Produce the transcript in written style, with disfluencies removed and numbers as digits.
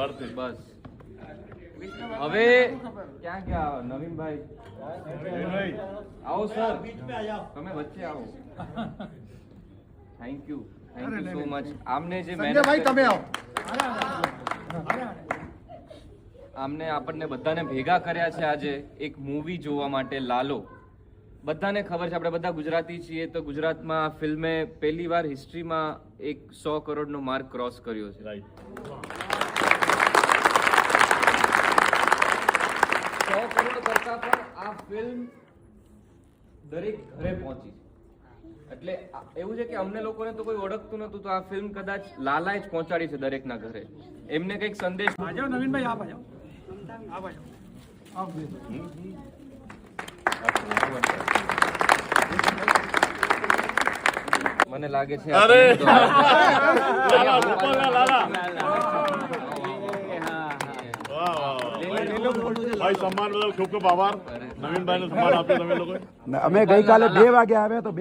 બસ હવે ક્યાં ગયા નવીનભાઈ આવો સર તમે વચ્ચે આવો થેન્ક યુ સો મચ આમને જે આમને આપણને બધાને ભેગા કર્યા છે આજે એક મૂવી જોવા માટે લાલો બધાને ખબર છે આપણે બધા ગુજરાતી છીએ તો ગુજરાતમાં આ ફિલ્મે પહેલી વાર હિસ્ટ્રીમાં એક 100 કરોડનો માર્ક ક્રોસ કર્યો છે 100 કરોડ કરતા પણ આ ફિલ્મ દરેક ઘરે પહોંચી એટલે એવું છે કે અમને લોકોને તો કોઈ ઓળખતું નતું તો આ ફિલ્મ કદાચ લાલાએ જ પહોંચાડી છે દરેકના ઘરે એમને કંઈક સંદેશ નવીનભાઈ આપ આવો મને લાગે છે ભાઈ સન્માન બદલ ખૂબ ખૂબ આભાર નવીનભાઈને સન્માન આપ્યું તમે લોકો અમે ગઈકાલે 2 વાગે આવ્યા તો